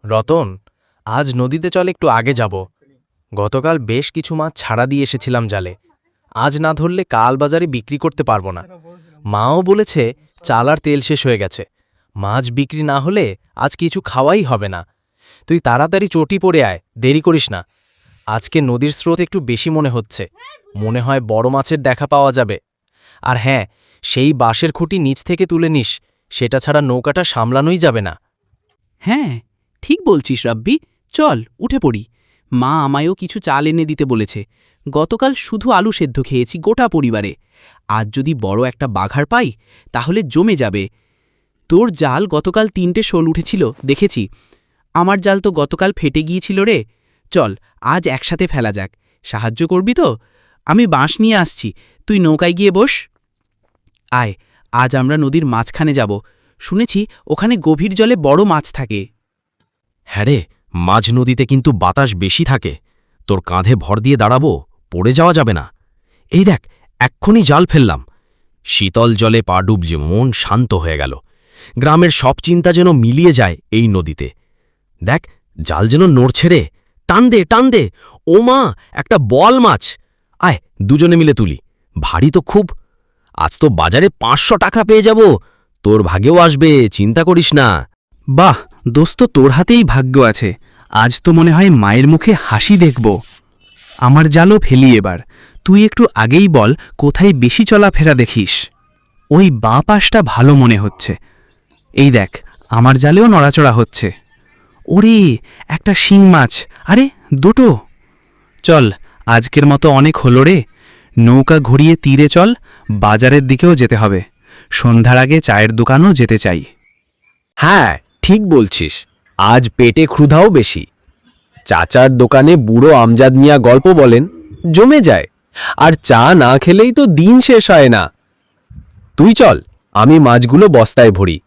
রতন, আজ নদীতে চল একটু আগে যাব। গতকাল বেশ কিছু মাছ ছাড়া দিয়ে এসেছিলাম জালে। আজ না ধরলে কাল বাজারে বিক্রি করতে পারবো না। মাও বলেছে চাল আর তেল শেষ হয়ে গেছে, মাছ বিক্রি না হলে আজ কিছু খাওয়াই হবে না। তুই তাড়াতাড়ি চটি পড়ে আয়, দেরি করিস না। আজকে নদীর স্রোত একটু বেশি মনে হচ্ছে, মনে হয় বড় মাছের দেখা পাওয়া যাবে। আর হ্যাঁ, সেই বাঁশের খুঁটি নিচ থেকে তুলে নিস, সেটা ছাড়া নৌকাটা সামলানোই যাবে না। হ্যাঁ, ঠিক বলছিস রাব্বি। চল উঠে পড়ি। মা আমায়ও কিছু চাল এনে দিতে বলেছে। গতকাল শুধু আলু সেদ্ধ খেয়েছি গোটা পরিবারে। আজ যদি বড় একটা বাঘার পাই তাহলে জমে যাবে। তোর জাল গতকাল 3টে শোল উঠেছিল দেখেছি। আমার জাল তো গতকাল ফেটে গিয়েছিল রে। চল আজ একসাথে ফেলা যাক। সাহায্য করবি তো? আমি বাঁশ নিয়ে আসছি, তুই নৌকায় গিয়ে বস। আয়, আজ আমরা নদীর মাঝখানে যাব। শুনেছি ওখানে গভীর জলে বড় মাছ থাকে। হ্যাঁ রে, মাঝ নদীতে কিন্তু বাতাস বেশি থাকে। তোর কাঁধে ভর দিয়ে দাঁড়াবো, পড়ে যাওয়া যাবে না। এই দেখ, এক্ষুনি জাল ফেললাম। শীতল জলে পা ডুবছে, মন শান্ত হয়ে গেল। গ্রামের সব চিন্তা যেন মিলিয়ে যায় এই নদীতে। দেখ, জাল যেন নড়ছে রে। টান দে, টান দে। ও মা, একটা বল মাছ। আয়, দুজনে মিলে তুলি। ভারী তো খুব। আজ তো বাজারে 500 টাকা পেয়ে যাব। তোর ভাগেও আসবে, চিন্তা করিস না। বাহ দোস্ত, তোর হাতেই ভাগ্য আছে। আজ তো মনে হয় মায়ের মুখে হাসি দেখব। আমার জালও ফেলি এবার। তুই একটু আগেই বল কোথায় বেশি চলাফেরা দেখিস। ওই বাঁ পাশটা ভালো মনে হচ্ছে। এই দেখ, আমার জালেও নড়াচড়া হচ্ছে। ওরে, একটা শিং মাছ। আরে, দুটো। চল, আজকের মতো অনেক হলো রে। নৌকা ঘুরিয়ে তীরে চল, বাজারের দিকেও যেতে হবে। সন্ধ্যার আগে চায়ের দোকানও যেতে চাই। হ্যাঁ, ঠিক বলছিস। আজ পেটে ক্ষুধাও বেশি। চাচার দোকানে বুড়ো আমজাদ মিয়া গল্প বলেন, জমে যায়। আর চা না খেলেই তো দিন শেষ হয় না। তুই চল, আমি মাছগুলো বস্তায় ভরি।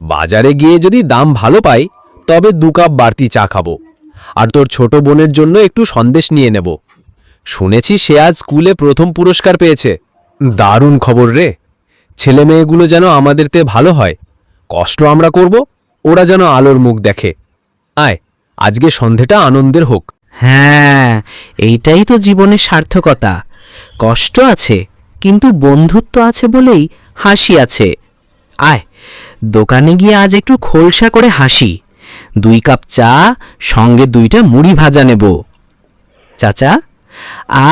বাজারে গিয়ে যদি দাম ভালো পাই তবে 2 কাপ বাড়তি চা খাবো। আর তোর ছোট বোনের জন্য একটু সন্দেশ নিয়ে নেব। শুনেছি সে আজ স্কুলে প্রথম পুরস্কার পেয়েছে। দারুণ খবর রে। ছেলে মেয়েগুলো যেন আমাদেরতে ভালো হয়। কষ্ট আমরা করব, ওরা যেন আলোর মুখ দেখে। আয়, আজকে সন্ধেটা আনন্দের হোক। হ্যাঁ, এইটাই তো জীবনের সার্থকতা। কষ্ট আছে, কিন্তু বন্ধুত্ব আছে বলেই হাসি আছে। আয়, দোকানে গিয়ে আজ একটু খোলসা করে হাসি। 2 কাপ চা, সঙ্গে 2টা মুড়ি ভাজা নেব। চাচা,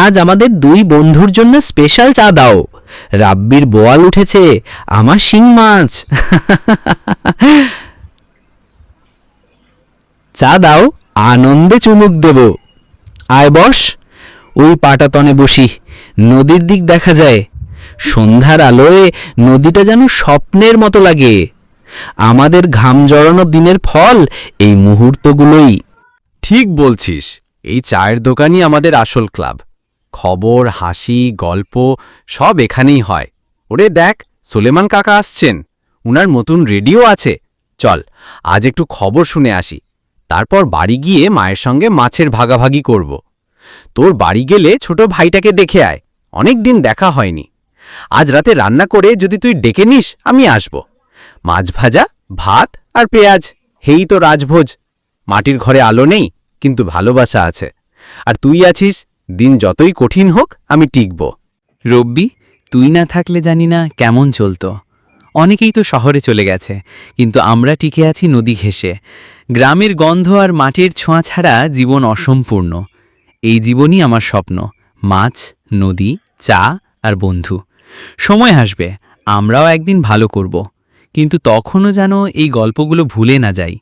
আজ আমাদের 2 বন্ধুর জন্য স্পেশাল চা দাও। রাব্বির বোয়াল উঠেছে, আমার শিং মাছ। চা দাও, আনন্দে চুমুক দেব। আয় বস, ওই পাটাতনে বসি। নদীর দিক দেখা যায়। সন্ধ্যার আলোয় নদীটা যেন স্বপ্নের মতো লাগে। আমাদের ঘাম জড়ানো দিনের ফল এই মুহূর্তগুলোই। ঠিক বলছিস। এই চায়ের দোকানই আমাদের আসল ক্লাব। খবর, হাসি, গল্প সব এখানেই হয়। ওরে দেখ, সুলেমান কাকা আসছেন। উনার নতুন রেডিও আছে। চল, আজ একটু খবর শুনে আসি। তারপর বাড়ি গিয়ে মায়ের সঙ্গে মাছের ভাগাভাগি করব। তোর বাড়ি গেলে ছোট ভাইটাকে দেখে আয়, অনেক দিন দেখা হয়নি। আজ রাতে রান্না করে যদি তুই ডেকে নিস, আমি আসব। মাছ ভাজা, ভাত আর পেঁয়াজ, হেই তো রাজভোজ। মাটির ঘরে আলো নেই, কিন্তু ভালোবাসা আছে। আর তুই আছিস, দিন যতই কঠিন হোক আমি টিকব। রব্বি, তুই না থাকলে জানি না কেমন চলতো। অনেকেই তো শহরে চলে গেছে, কিন্তু আমরা টিকে আছি নদী ঘেঁষে। গ্রামের গন্ধ আর মাটির ছোঁয়া ছাড়া জীবন অসম্পূর্ণ। এই জীবনই আমার স্বপ্ন। মাছ, নদী, চা আর বন্ধু। সময় আসবে, আমরাও একদিন ভালো করব, কিন্তু তখনও যেন এই গল্পগুলো ভুলে না যাই।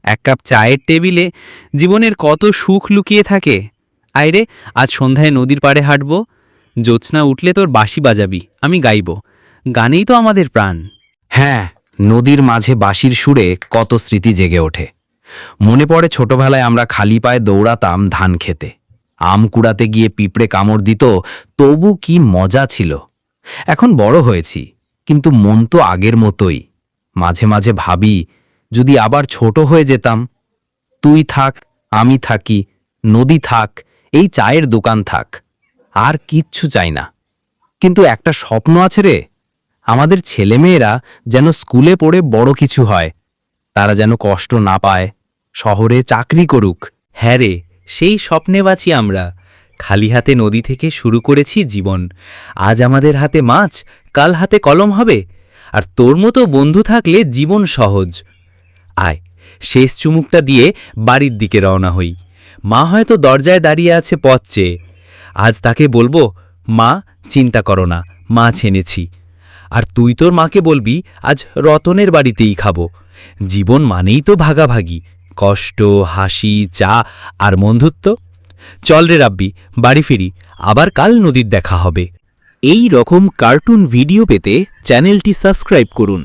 1 কাপ চায়ের টেবিলে জীবনের কত সুখ লুকিয়ে থাকে। আইরে, আজ সন্ধ্যায় নদীর পাড়ে হাঁটব। জ্যোৎস্না উঠলে তোর বাঁশি বাজাবি, আমি গাইব। গানেই তো আমাদের প্রাণ। হ্যাঁ, নদীর মাঝে বাঁশির সুরে কত স্মৃতি জেগে ওঠে। মনে পড়ে ছোটবেলায় আমরা খালি পায়ে দৌড়াতাম ধান খেতে। আম কুড়াতে গিয়ে পিঁপড়ে কামড় দিত, তবু কি মজা ছিল। এখন বড় হয়েছি, কিন্তু মন তো আগের মতোই। মাঝে মাঝে ভাবি, যদি আবার ছোট হয়ে যেতাম। তুই থাক, আমি থাকি, নদী থাক, এই চায়ের দোকান থাক। আর কিচ্ছু চাই না। কিন্তু একটা স্বপ্ন আছে রে, আমাদের ছেলেমেয়েরা যেন স্কুলে পড়ে বড় কিছু হয়। তারা যেন কষ্ট না পায়, শহরে চাকরি করুক। হ্যাঁ রে, সেই স্বপ্নে বাঁচি আমরা। খালি হাতে নদী থেকে শুরু করেছি জীবন। আজ আমাদের হাতে মাছ, কাল হাতে কলম হবে। আর তোর মতো বন্ধু থাকলে জীবন সহজ। আয়, শেষ চুমুকটা দিয়ে বাড়ির দিকে রওনা হই। মা হয়তো দরজায় দাঁড়িয়ে আছে পথ চেয়ে। আজ তাকে বলবো, মা চিন্তা করো না, মাছ এনেছি। আর তুই তোর মাকে বলবি, আজ রতনের বাড়িতেই খাবো। জীবন মানেই তো ভাগাভাগি, কষ্ট, হাসি, চা আর বন্ধুত্ব। চল রে রাব্বি, বাড়ি ফিরি, আবার কাল নদীর দেখা হবে। এই রকম কার্টুন ভিডিও পেতে চ্যানেলটি সাবস্ক্রাইব করুন।